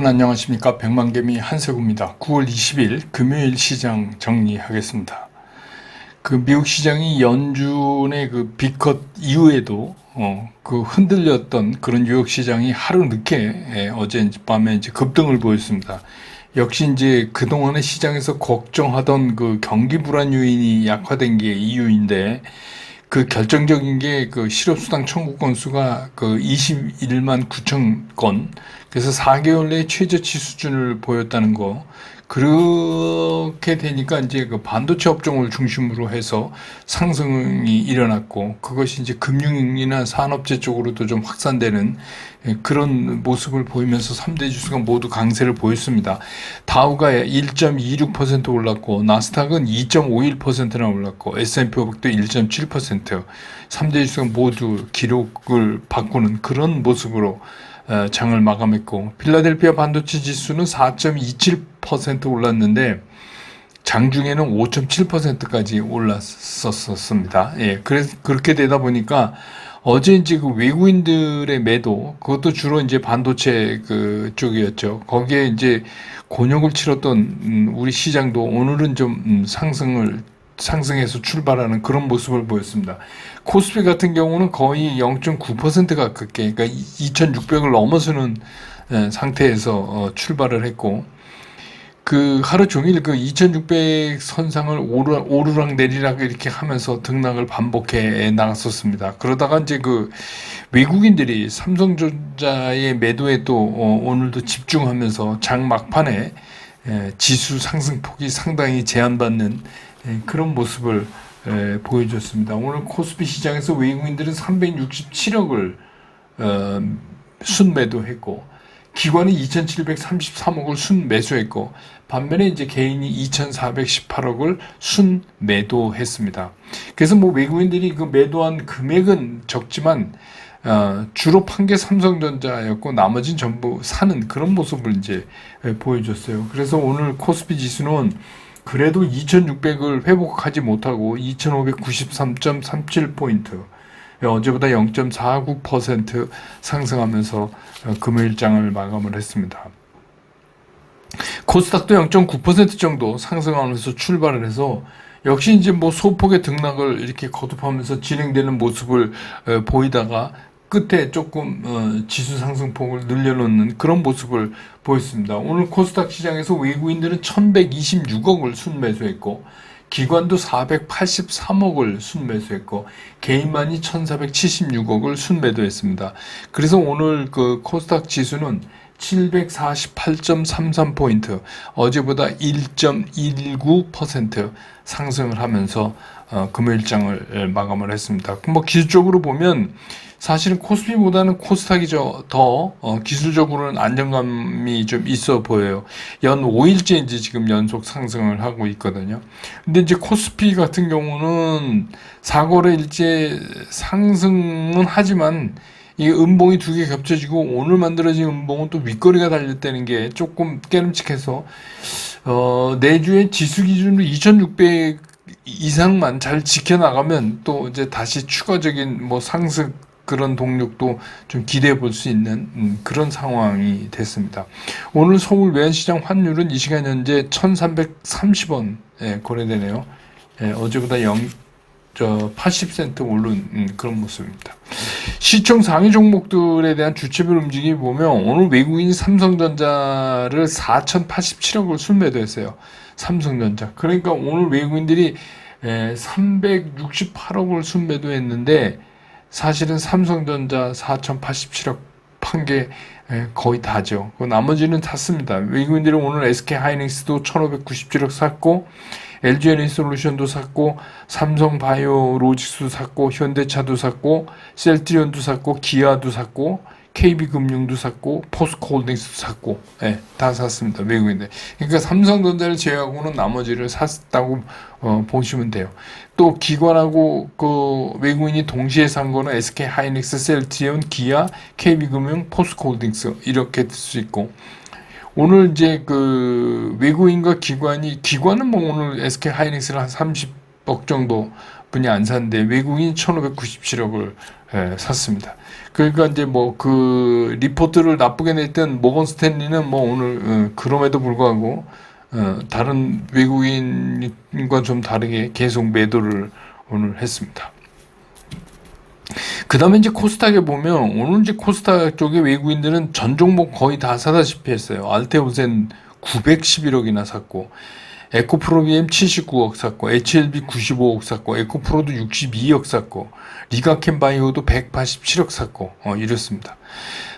여러분 안녕하십니까. 백만개미 한세구입니다. 9월 20일 금요일 시장 정리하겠습니다. 그 미국 시장이 연준의 그 빅컷 이후에도 그 흔들렸던 그런 뉴욕 시장이 하루 늦게 어젯밤에 이제 급등을 보였습니다. 역시 이제 그동안의 시장에서 걱정하던 그 경기 불안 요인이 약화된 게 이유인데, 그 결정적인 게 그 실업수당 청구 건수가 그 21만 9천 건, 그래서 4개월 내에 최저치 수준을 보였다는 거. 그렇게 되니까 이제 그 반도체 업종을 중심으로 해서 상승이 일어났고, 그것이 이제 금융이나 산업재 쪽으로도 좀 확산되는 그런 모습을 보이면서 3대 지수가 모두 강세를 보였습니다. 다우가 1.26% 올랐고, 나스닥은 2.51%나 올랐고, S&P 500도 1.7%, 3대 지수가 모두 기록을 바꾸는 그런 모습으로 장을 마감했고, 필라델피아 반도체 지수는 4.27% 올랐는데 장중에는 5.7%까지 올랐었습니다. 예, 그래서 그렇게 되다 보니까 어제 이제 그 외국인들의 매도, 그것도 주로 이제 반도체 그 쪽이었죠. 거기에 이제 곤욕을 치렀던 우리 시장도 오늘은 좀 상승해서 출발하는 그런 모습을 보였습니다. 코스피 같은 경우는 거의 0.9% 가깝게, 그러니까 2,600을 넘어서는 상태에서 출발을 했고, 그 하루 종일 그 2,600 선상을 오르락 내리락 이렇게 하면서 등락을 반복해 나갔었습니다. 그러다가 이제 그 외국인들이 삼성전자의 매도에 또 오늘도 집중하면서 장 막판에 지수 상승폭이 상당히 제한받는 그런 모습을 보여줬습니다. 오늘 코스피 시장에서 외국인들은 367억을 순매도했고, 기관이 2,733억을 순매수했고, 반면에 이제 개인이 2,418억을 순매도했습니다. 그래서 뭐 외국인들이 그 매도한 금액은 적지만 주로 판 게 삼성전자였고 나머지는 전부 사는 그런 모습을 이제 보여줬어요. 그래서 오늘 코스피 지수는 그래도 2,600을 회복하지 못하고 2,593.37포인트, 어제보다 0.49% 상승하면서 금요일장을 마감을 했습니다. 코스닥도 0.9% 정도 상승하면서 출발을 해서 역시 이제 뭐 소폭의 등락을 이렇게 거듭하면서 진행되는 모습을 보이다가 끝에 조금 지수 상승폭을 늘려놓는 그런 모습을 보였습니다. 오늘 코스닥 시장에서 외국인들은 1,126억을 순매수했고, 기관도 483억을 순매수했고, 개인만이 1,476억을 순매도했습니다. 그래서 오늘 그 코스닥 지수는 748.33포인트, 어제보다 1.19% 상승을 하면서 금요일장을 마감을 했습니다. 뭐 기술적으로 보면 사실은 코스피보다는 코스닥이 더 기술적으로는 안정감이 좀 있어 보여요. 연 5일째 이제 지금 연속 상승을 하고 있거든요. 근데 이제 코스피 같은 경우는 4거래일째 상승은 하지만 이 음봉이 두 개 겹쳐지고, 오늘 만들어진 음봉은 또 윗거리가 달렸다는 게 조금 깨름칙해서 내주의 지수 기준으로 2,600 이상만 잘 지켜나가면 또 이제 다시 추가적인 뭐 상승 그런 동력도 좀 기대해 볼 수 있는 그런 상황이 됐습니다. 오늘 서울 외환시장 환율은 이 시간 현재 1,330원 거래되네요. 어제보다 80센트 오른 그런 모습입니다. 시총 상위 종목들에 대한 주체별 움직임이 보면 오늘 외국인이 삼성전자를 4,087억을 순매도했어요. 삼성전자. 그러니까 오늘 외국인들이 368억을 순매도했는데, 사실은 삼성전자 4,087억 판 게 거의 다죠. 나머지는 탔습니다. 외국인들은 오늘 SK하이닉스도 1,597억 샀고, LG에너지솔루션도 샀고, 삼성바이오로직스도 샀고, 현대차도 샀고, 셀트리온도 샀고, 기아도 샀고, KB금융도 샀고, 포스코홀딩스도 샀고, 다 샀습니다. 외국인들. 그러니까 삼성전자를 제외하고는 나머지를 샀다고 보시면 돼요. 또 기관하고 그 외국인이 동시에 산 거는 SK하이닉스, 셀트리온, 기아, KB금융, 포스코홀딩스 이렇게 될 수 있고, 오늘 이제 그 외국인과 기관은 뭐 오늘 SK 하이닉스를 한 30억 정도 분이 안 샀는데 외국인 1,597억을 샀습니다. 그러니까 이제 뭐 그 리포트를 나쁘게 냈던 모건 스탠리는 뭐 오늘 그럼에도 불구하고 다른 외국인과 좀 다르게 계속 매도를 오늘 했습니다. 그 다음에 이제 코스닥에 보면 오늘 이제 코스닥 쪽에 외국인들은 전 종목 거의 다 사다시피 했어요. 알테오젠 911억이나 샀고, 에코프로비엠 79억 샀고, HLB 95억 샀고, 에코프로도 62억 샀고, 리가켄바이오도 187억 샀고, 이렇습니다.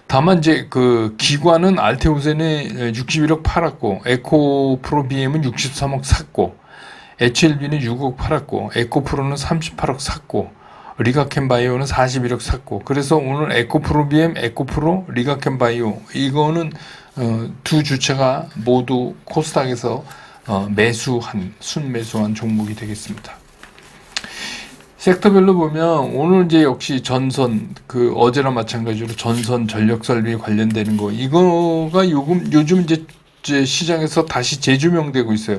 다만 이제 그 기관은 알테오젠에 61억 팔았고, 에코프로비엠은 63억 샀고, HLB는 6억 팔았고, 에코프로는 38억 샀고, 리가켄바이오는 41억 샀고, 그래서 오늘 에코프로비엠, 에코프로, 리가켄바이오 이거는 두 주체가 모두 코스닥에서 순매수한 종목이 되겠습니다. 섹터별로 보면 오늘 이제 역시 전선, 그 어제랑 마찬가지로 전선 전력 설비 관련되는 거, 이거가 요즘 이제 시장에서 다시 재조명되고 있어요.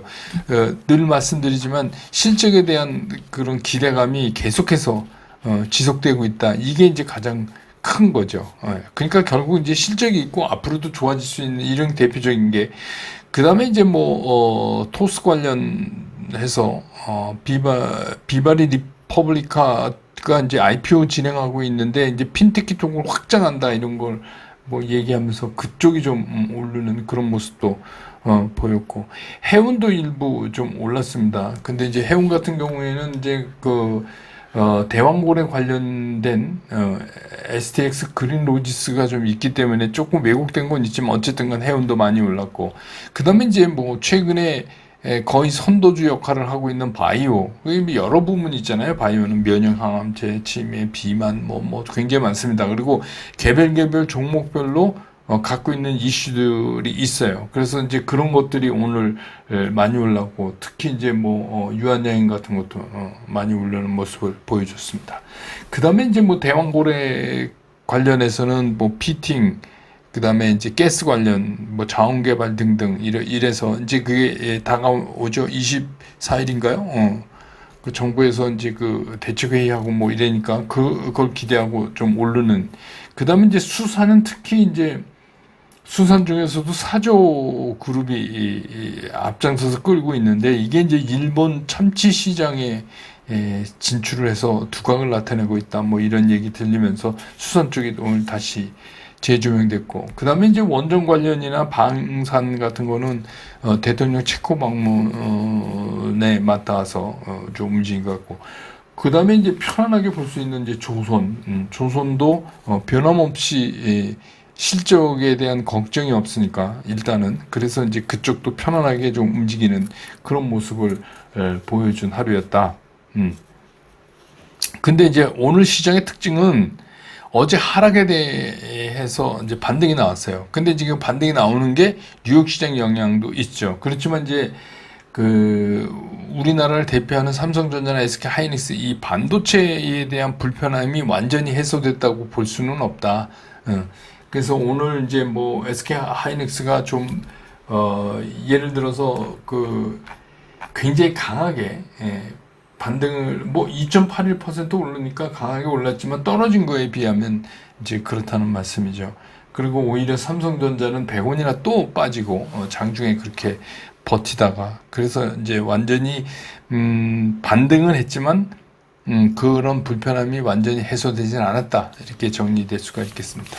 늘 말씀드리지만 실적에 대한 그런 기대감이 계속해서 지속되고 있다. 이게 이제 가장 큰 거죠. 그러니까 결국 이제 실적이 있고 앞으로도 좋아질 수 있는 이런 대표적인 게, 그 다음에 이제 뭐 토스 관련해서 비바리 리퍼블리카가 이제 IPO 진행하고 있는데 이제 핀테키 쪽을 확장한다 이런 걸 뭐 얘기하면서 그쪽이 좀 오르는 그런 모습도 보였고, 해운도 일부 좀 올랐습니다. 근데 이제 해운 같은 경우에는 이제 그 대왕고래 관련된 STX 그린로지스가 좀 있기 때문에 조금 왜곡된 건 있지만 어쨌든 간 해운도 많이 올랐고, 그 다음에 이제 뭐 최근에 거의 선도주 역할을 하고 있는 바이오, 여러 부문이 있잖아요. 바이오는 면역 항암제, 치매, 비만 뭐 굉장히 많습니다. 그리고 개별 종목별로 갖고 있는 이슈들이 있어요. 그래서 이제 그런 것들이 오늘 많이 올랐고, 특히 이제 뭐 유한양행 같은 것도 많이 올라오는 모습을 보여줬습니다. 그 다음에 이제 뭐 대왕고래 관련해서는 뭐 피팅, 그 다음에 이제 가스 관련, 뭐 자원개발 등등 이래서 이제 그게 다가오죠. 24일인가요? 그 정부에서 이제 그 대책회의하고 뭐 이러니까 그걸 기대하고 좀 오르는. 그 다음에 이제 수산은 특히 이제 수산 중에서도 사조 그룹이 앞장서서 끌고 있는데, 이게 이제 일본 참치 시장에 진출을 해서 두각을 나타내고 있다. 뭐 이런 얘기 들리면서 수산 쪽이 오늘 다시 재조명됐고, 그 다음에 이제 원전 관련이나 방산 같은 거는 대통령 체코 방문에 맞닿아서 좀 움직인 것 같고, 그 다음에 이제 편안하게 볼 수 있는 이제 조선도 변함없이 실적에 대한 걱정이 없으니까 일단은, 그래서 이제 그쪽도 편안하게 좀 움직이는 그런 모습을 보여준 하루였다. 근데 이제 오늘 시장의 특징은 어제 하락에 대해서 이제 반등이 나왔어요. 근데 지금 반등이 나오는 게 뉴욕 시장 영향도 있죠. 그렇지만 이제 그 우리나라를 대표하는 삼성전자나 SK 하이닉스 이 반도체에 대한 불편함이 완전히 해소됐다고 볼 수는 없다. 그래서 오늘 이제 뭐 SK 하이닉스가 좀 예를 들어서 그 굉장히 강하게 반등을 뭐 2.81% 오르니까 강하게 올랐지만 떨어진 거에 비하면 이제 그렇다는 말씀이죠. 그리고 오히려 삼성전자는 100원이나 또 빠지고 장중에 그렇게 버티다가, 그래서 이제 완전히 반등은 했지만 그런 불편함이 완전히 해소되진 않았다, 이렇게 정리될 수가 있겠습니다.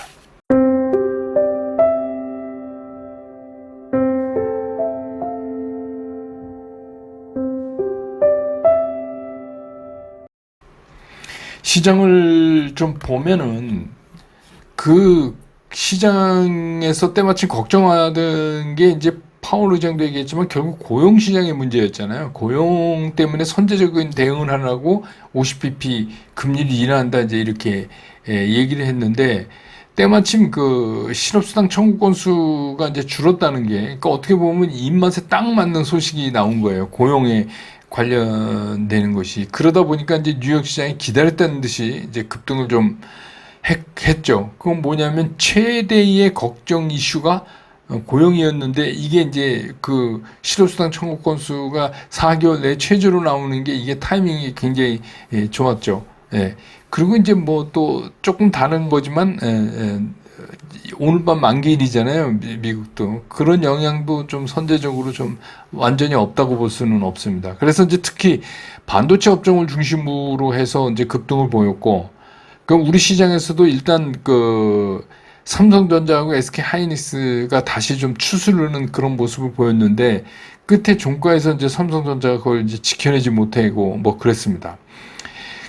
시장을 좀 보면은 그 시장에서 때마침 걱정하던 게 이제 파월 의장도 얘기했지만 결국 고용 시장의 문제였잖아요. 고용 때문에 선제적인 대응을 하려고 50bp 금리를 인하한다 이제 이렇게 얘기를 했는데, 때마침 그 실업수당 청구 건수가 이제 줄었다는 게, 그러니까 어떻게 보면 입맛에 딱 맞는 소식이 나온 거예요. 고용에 관련되는 것이. 그러다 보니까 이제 뉴욕 시장이 기다렸다는 듯이 이제 급등을 좀 했죠. 그건 뭐냐면 최대의 걱정 이슈가 고용이었는데 이게 이제 그 실업수당 청구 건수가 4개월 내에 최저로 나오는 게 이게 타이밍이 굉장히 좋았죠. 예. 그리고 이제 뭐 또 조금 다른 거지만 오늘 밤 만기일이잖아요. 미국도 그런 영향도 좀 선제적으로 좀 완전히 없다고 볼 수는 없습니다. 그래서 이제 특히 반도체 업종을 중심으로 해서 이제 급등을 보였고, 그럼 우리 시장에서도 일단 그 삼성전자하고 SK 하이닉스가 다시 좀 추스르는 그런 모습을 보였는데 끝에 종가에서 이제 삼성전자가 그걸 이제 지켜내지 못하고 뭐 그랬습니다.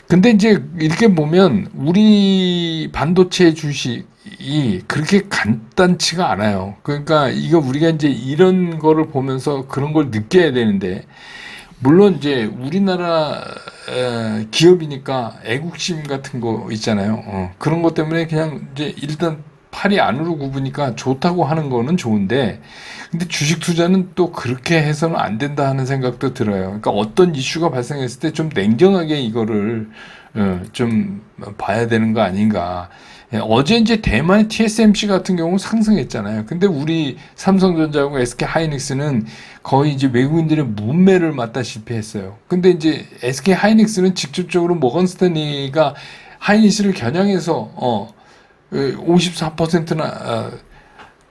근데 이제 이렇게 보면 우리 반도체 주식이 그렇게 간단치가 않아요. 그러니까 이거 우리가 이제 이런 거를 보면서 그런 걸 느껴야 되는데, 물론 이제 우리나라 기업이니까 애국심 같은 거 있잖아요. 그런 것 때문에 그냥 이제 일단 팔이 안으로 굽으니까 좋다고 하는 거는 좋은데, 근데 주식 투자는 또 그렇게 해서는 안 된다 하는 생각도 들어요. 그러니까 어떤 이슈가 발생했을 때 좀 냉정하게 이거를 좀 봐야 되는 거 아닌가. 어제 이제 대만의 TSMC 같은 경우 상승했잖아요. 근데 우리 삼성전자하고 SK 하이닉스는 거의 이제 외국인들의 문매를 맞다시피 했어요. 근데 이제 SK 하이닉스는 직접적으로 모건 스탠리가 하이닉스를 겨냥해서 54%나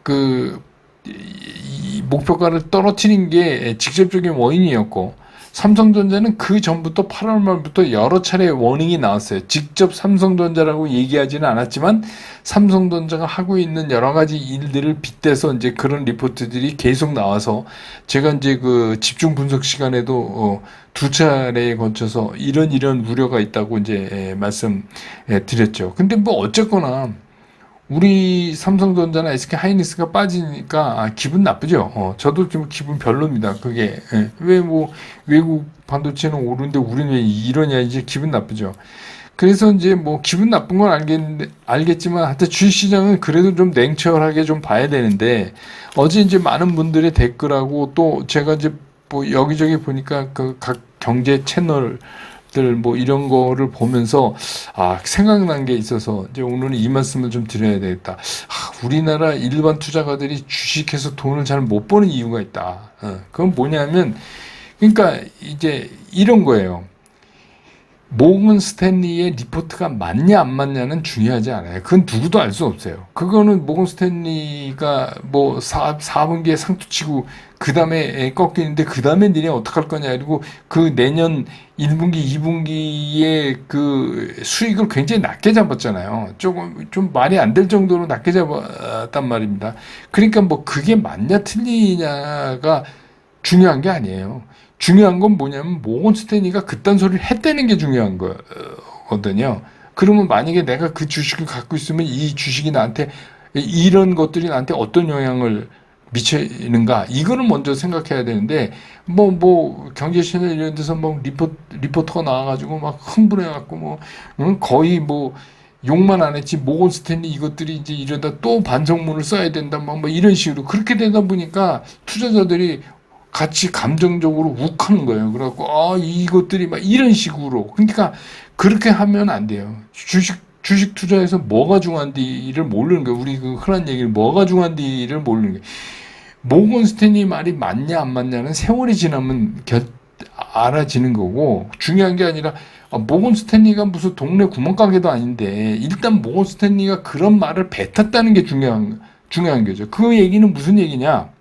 그 이 목표가를 떨어뜨린 게 직접적인 원인이었고, 삼성전자는 그 전부터 8월 말부터 여러 차례 워닝이 나왔어요. 직접 삼성전자라고 얘기하지는 않았지만 삼성전자가 하고 있는 여러 가지 일들을 빗대서 이제 그런 리포트들이 계속 나와서 제가 이제 그 집중 분석 시간에도 두 차례에 걸쳐서 이런 우려가 있다고 이제 말씀 드렸죠. 근데 뭐 어쨌거나 우리 삼성전자나 SK 하이닉스가 빠지니까 기분 나쁘죠. 저도 좀 기분 별로입니다. 그게 왜 뭐 외국 반도체는 오르는데 우리는 왜 이러냐, 이제 기분 나쁘죠. 그래서 이제 뭐 기분 나쁜 건 알겠지만 하여튼 주식시장은 그래도 좀 냉철하게 좀 봐야 되는데, 어제 이제 많은 분들의 댓글하고 또 제가 이제 뭐 여기저기 보니까 그 각 경제 채널 뭐 이런 거를 보면서 생각난 게 있어서 이제 오늘은 이 말씀을 좀 드려야 되겠다. 우리나라 일반 투자가들이 주식해서 돈을 잘 못 버는 이유가 있다. 그건 뭐냐면, 그러니까 이제 이런 거예요. 모건 스탠리의 리포트가 맞냐 안 맞냐는 중요하지 않아요. 그건 누구도 알 수 없어요. 그거는 모건 스탠리가 뭐 4분기에 상투치고 그 다음에 꺾이는데 그 다음에 니네 어떡할 거냐, 그리고 그 내년 1분기, 2분기에 그 수익을 굉장히 낮게 잡았잖아요. 조금 좀 말이 안 될 정도로 낮게 잡았단 말입니다. 그러니까 뭐 그게 맞냐 틀리냐가 중요한 게 아니에요. 중요한 건 뭐냐면 모건 스탠리가 그딴 소리를 했다는 게 중요한 거거든요. 그러면 만약에 내가 그 주식을 갖고 있으면 이 주식이 나한테, 이런 것들이 나한테 어떤 영향을 미치는가, 이거를 먼저 생각해야 되는데, 경제 채널 이런 데서 뭐 리포터가 나와가지고 막 흥분해갖고 거의 욕만 안 했지, 모건 스탠리 이것들이 이제 이러다 또 반성문을 써야 된다, 뭐 이런 식으로 그렇게 되다 보니까 투자자들이 같이 감정적으로 욱하는 거예요. 그래갖고 이것들이 막 이런 식으로. 그러니까 그렇게 하면 안 돼요. 주식 투자에서 뭐가 중요한지를 모르는 거예요. 우리 그 흔한 얘기를 뭐가 중요한지를 모르는 거예요. 모건 스탠리 말이 맞냐 안 맞냐는 세월이 지나면 알아지는 거고, 중요한 게 아니라 모건 스탠리가 무슨 동네 구멍가게도 아닌데 일단 모건 스탠리가 그런 말을 뱉었다는 게 중요한 거죠. 그 얘기는 무슨 얘기냐?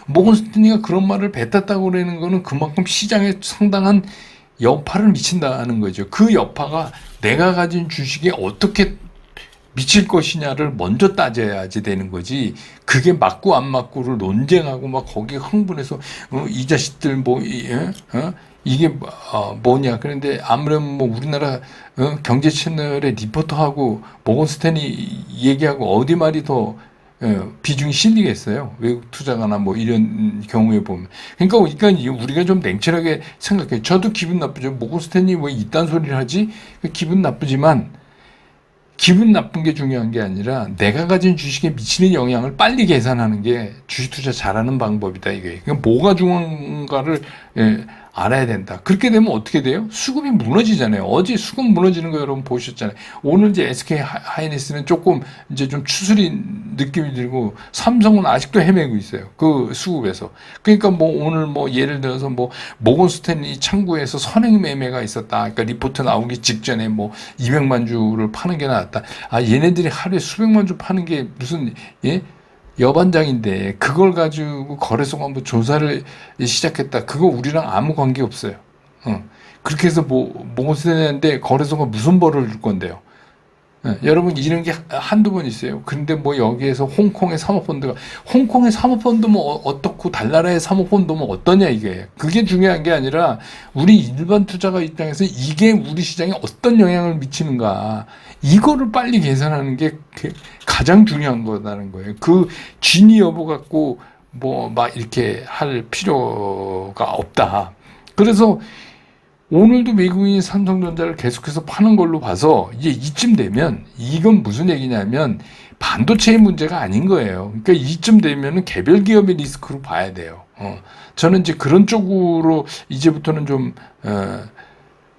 모건 스탠리가 그런 말을 뱉었다고 그러는 거는 그만큼 시장에 상당한 여파를 미친다는 거죠. 그 여파가 내가 가진 주식에 어떻게 미칠 것이냐를 먼저 따져야지 되는 거지. 그게 맞고 안 맞고를 논쟁하고 막 거기에 흥분해서 이 자식들 이게 뭐냐. 그런데 아무래도 우리나라 경제 채널의 리포터하고 모건 스탠리 얘기하고 어디 말이 더 비중이 실리겠어요. 외국 투자가나 뭐 이런 경우에 보면. 그러니까 우리가 좀 냉철하게 생각해요. 저도 기분 나쁘죠. 모건 스탠리 뭐 이딴 소리를 하지? 기분 나쁘지만, 기분 나쁜 게 중요한 게 아니라 내가 가진 주식에 미치는 영향을 빨리 계산하는 게 주식 투자 잘하는 방법이다, 이게. 그러니까 뭐가 중요한가를 알아야 된다. 그렇게 되면 어떻게 돼요? 수급이 무너지잖아요. 어제 수급 무너지는 거 여러분 보셨잖아요. 오늘 이제 SK 하이닉스는 조금 이제 좀 추스린 느낌이 들고 삼성은 아직도 헤매고 있어요. 그 수급에서. 그러니까 뭐 오늘 뭐 예를 들어서 뭐 모건 스탠리 창구에서 선행 매매가 있었다. 그러니까 리포트 나오기 직전에 뭐 200만 주를 파는 게 나왔다. 아, 얘네들이 하루에 수백만 주 파는 게 무슨 예? 여반장인데 그걸 가지고 거래소가 뭐 조사를 시작했다. 그거 우리랑 아무 관계 없어요. 그렇게 해서 뭐 모세는데 거래소가 무슨 벌을 줄 건데요. 여러분 이런 게 한두 번 있어요. 근데 뭐 여기에서 홍콩의 사모펀드 뭐 어떻고 달나라의 사모펀드 뭐 어떠냐 이게. 그게 중요한 게 아니라 우리 일반 투자가 입장에서 이게 우리 시장에 어떤 영향을 미치는가. 이거를 빨리 계산하는 게 가장 중요한 거라는 거예요. 그 진위 여부 갖고 뭐 막 이렇게 할 필요가 없다. 그래서 오늘도 미국인이 삼성전자를 계속해서 파는 걸로 봐서 이제 이쯤 되면 이건 무슨 얘기냐면 반도체의 문제가 아닌 거예요. 그러니까 이쯤 되면은 개별 기업의 리스크로 봐야 돼요. 저는 이제 그런 쪽으로 이제부터는 좀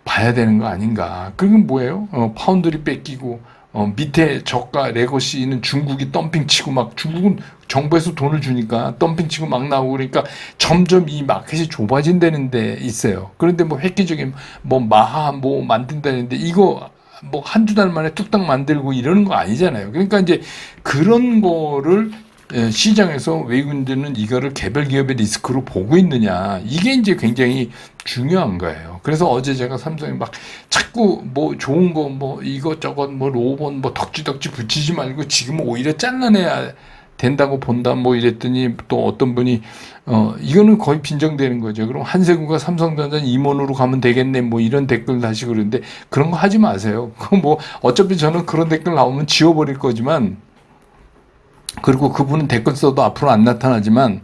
봐야 되는 거 아닌가. 그건 뭐예요? 파운드리 뺏기고 밑에 저가 레거시는 중국이 덤핑치고 막 중국은 정부에서 돈을 주니까 덤핑치고 막 나오고 그러니까 점점 이 마켓이 좁아진다는 데 있어요. 그런데 뭐 획기적인 뭐 마하 뭐 만든다는데 이거 뭐 한두 달 만에 뚝딱 만들고 이러는 거 아니잖아요. 그러니까 이제 그런 거를 시장에서 외국인들은 이거를 개별 기업의 리스크로 보고 있느냐. 이게 이제 굉장히 중요한 거예요. 그래서 어제 제가 삼성에 막 자꾸 뭐 좋은 거 뭐 이것저것 뭐 로봇 뭐 덕지덕지 붙이지 말고 지금 오히려 잘라내야 된다고 본다 뭐 이랬더니 또 어떤 분이 이거는 거의 빈정되는 거죠. 그럼 한세구가 삼성전자 임원으로 가면 되겠네 뭐 이런 댓글 다시 그러는데 그런 거 하지 마세요. 그 뭐 어차피 저는 그런 댓글 나오면 지워버릴 거지만 그리고 그분은 댓글 써도 앞으로 안 나타나지만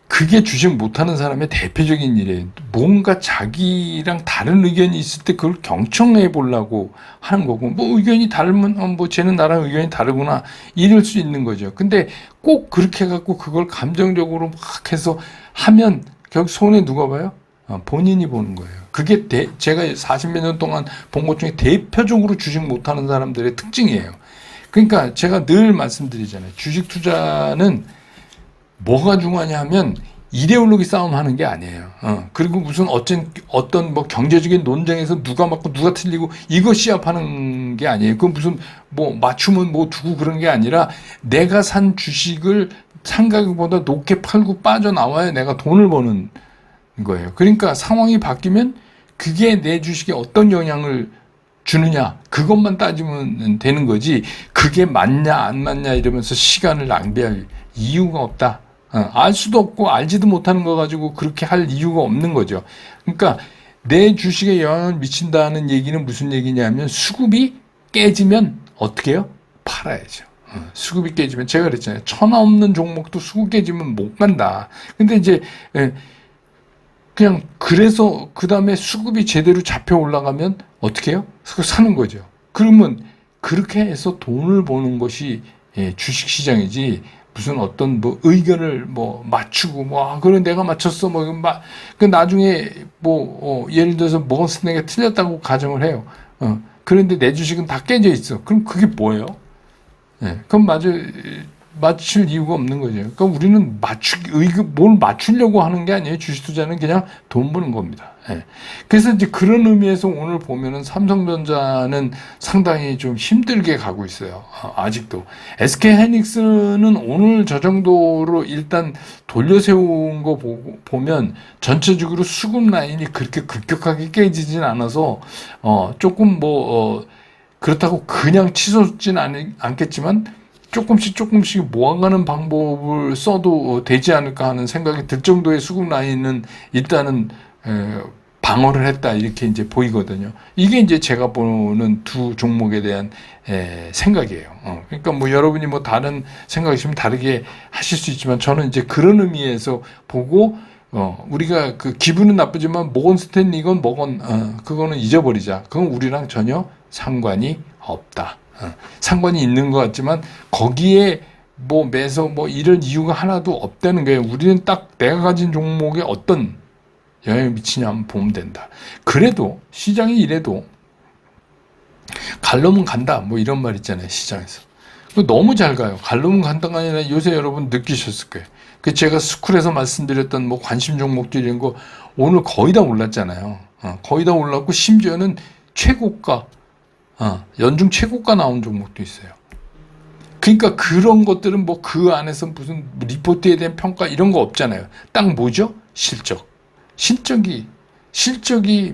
그게 주식 못하는 사람의 대표적인 일이에요. 뭔가 자기랑 다른 의견이 있을 때 그걸 경청해 보려고 하는 거고, 뭐 의견이 다르면, 뭐 쟤는 나랑 의견이 다르구나, 이럴 수 있는 거죠. 근데 꼭 그렇게 해갖고 그걸 감정적으로 막 해서 하면 결국 손해 누가 봐요? 본인이 보는 거예요. 그게 제가 40몇 년 동안 본 것 중에 대표적으로 주식 못하는 사람들의 특징이에요. 그러니까 제가 늘 말씀드리잖아요. 주식 투자는 뭐가 중요하냐 하면 이데올로기 싸움 하는 게 아니에요. 그리고 무슨 어떤 뭐 경제적인 논쟁에서 누가 맞고 누가 틀리고 이거 시합하는 게 아니에요. 그 무슨 뭐 맞춤은 뭐 두고 그런 게 아니라 내가 산 주식을 상가격보다 높게 팔고 빠져나와야 내가 돈을 버는 거예요. 그러니까 상황이 바뀌면 그게 내 주식에 어떤 영향을 주느냐 그것만 따지면 되는 거지 그게 맞냐 안 맞냐 이러면서 시간을 낭비할 이유가 없다. 알 수도 없고 알지도 못하는 거 가지고 그렇게 할 이유가 없는 거죠. 그러니까 내 주식에 영향을 미친다는 얘기는 무슨 얘기냐면 수급이 깨지면 어떻게 해요? 팔아야죠. 수급이 깨지면 제가 그랬잖아요. 천하 없는 종목도 수급 깨지면 못 간다. 근데 이제 그냥 그래서 그 다음에 수급이 제대로 잡혀 올라가면 어떻게 해요? 사는 거죠. 그러면 그렇게 해서 돈을 버는 것이 주식 시장이지 무슨 어떤 뭐 의견을 뭐 맞추고 뭐 그래 내가 맞췄어 그 나중에 뭐 예를 들어서 모건스탠리가 틀렸다고 가정을 해요. 그런데 내 주식은 다 깨져 있어. 그럼 그게 뭐예요? 그럼 맞출 이유가 없는 거죠. 그러니까 우리는 뭘 맞추려고 하는 게 아니에요. 주식 투자는 그냥 돈 버는 겁니다. 그래서 이제 그런 의미에서 오늘 보면은 삼성전자는 상당히 좀 힘들게 가고 있어요. 아직도. SK 하이닉스는 오늘 저 정도로 일단 돌려세운 거 보면 전체적으로 수급 라인이 그렇게 급격하게 깨지진 않아서, 조금 그렇다고 그냥 치솟진 않겠지만, 조금씩 모아가는 방법을 써도 되지 않을까 하는 생각이 들 정도의 수급 라인은 일단은 방어를 했다 이렇게 이제 보이거든요. 이게 이제 제가 보는 두 종목에 대한 생각이에요. 그러니까 뭐 여러분이 뭐 다른 생각이시면 다르게 하실 수 있지만 저는 이제 그런 의미에서 보고 우리가 그 기분은 나쁘지만 모건 스탠리건 그거는 잊어버리자. 그건 우리랑 전혀 상관이 없다. 상관이 있는 것 같지만 거기에 뭐 매서 뭐 이런 이유가 하나도 없다는 거예요. 우리는 딱 내가 가진 종목의 어떤 영향을 미치냐 한번 보면 된다. 그래도 시장이 이래도 갈 놈은 간다 뭐 이런 말 있잖아요. 시장에서 너무 잘 가요. 갈 놈은 간다가 아니라 요새 여러분 느끼셨을 거예요. 그 제가 스쿨에서 말씀드렸던 뭐 관심 종목들 이런 거 오늘 거의 다 올랐잖아요. 거의 다 올랐고 심지어는 최고가 연중 최고가 나온 종목도 있어요. 그러니까 그런 것들은 뭐 그 안에서 무슨 리포트에 대한 평가 이런 거 없잖아요. 딱 뭐죠? 실적이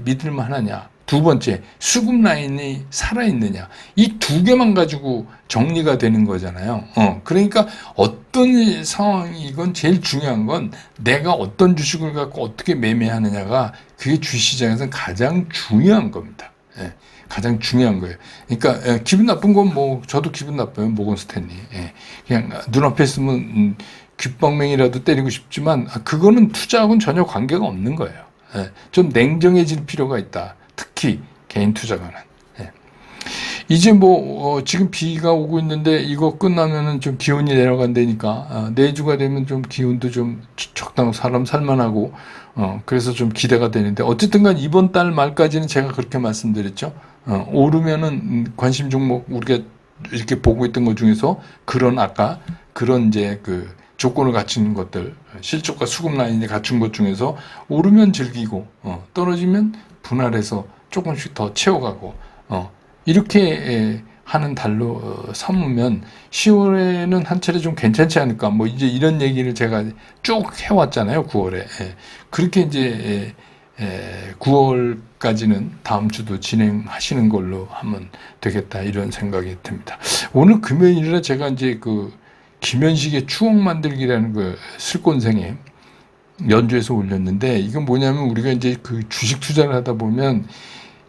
믿을만 하냐. 두 번째, 수급 라인이 살아있느냐. 이 두 개만 가지고 정리가 되는 거잖아요. 그러니까 어떤 상황이건 제일 중요한 건 내가 어떤 주식을 갖고 어떻게 매매하느냐가 그게 주시장에서는 가장 중요한 겁니다. 예, 가장 중요한 거예요. 그러니까 기분 나쁜 건 뭐 저도 기분 나빠요. 모건 스탠리. 예, 그냥 눈앞에 있으면 귓방맹이라도 때리고 싶지만 그거는 투자하고는 전혀 관계가 없는 거예요. 예, 좀 냉정해질 필요가 있다. 특히 개인 투자가는. 예. 이제 뭐 지금 비가 오고 있는데 이거 끝나면은 좀 기온이 내려간다니까 내주가 되면 좀 기온도 좀 적당 사람 살만하고 그래서 좀 기대가 되는데 어쨌든간 이번 달 말까지는 제가 그렇게 말씀드렸죠. 오르면은 관심 종목 우리가 이렇게 보고 있던 것 중에서 아까 그런 이제 그 조건을 갖춘 것들 실적과 수급 라인이 갖춘 것 중에서 오르면 즐기고 떨어지면 분할해서 조금씩 더 채워가고 이렇게 하는 달로 삼으면 10월에는 한 차례 좀 괜찮지 않을까 뭐 이제 이런 얘기를 제가 쭉 해왔잖아요. 9월에 그렇게 이제 9월까지는 다음 주도 진행하시는 걸로 하면 되겠다 이런 생각이 듭니다. 오늘 금요일이라 제가 이제 그 김현식의 추억 만들기라는 그 슬콘생에 연주해서 올렸는데 이건 뭐냐면 우리가 이제 그 주식 투자를 하다 보면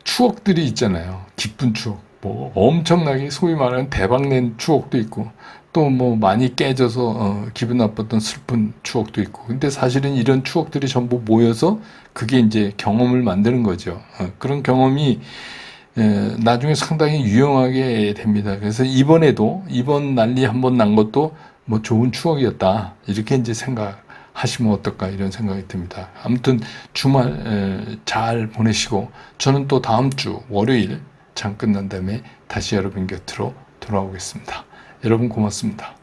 추억들이 있잖아요. 기쁜 추억, 뭐 엄청나게 소위 말하는 대박낸 추억도 있고 또 뭐 많이 깨져서 기분 나빴던 슬픈 추억도 있고 근데 사실은 이런 추억들이 전부 모여서 그게 이제 경험을 만드는 거죠. 그런 경험이 나중에 상당히 유용하게 됩니다. 그래서 이번 난리 한번 난 것도 뭐 좋은 추억이었다 이렇게 이제 생각하시면 어떨까 이런 생각이 듭니다. 아무튼 주말 잘 보내시고 저는 또 다음 주 월요일 장 끝난 다음에 다시 여러분 곁으로 돌아오겠습니다. 여러분 고맙습니다.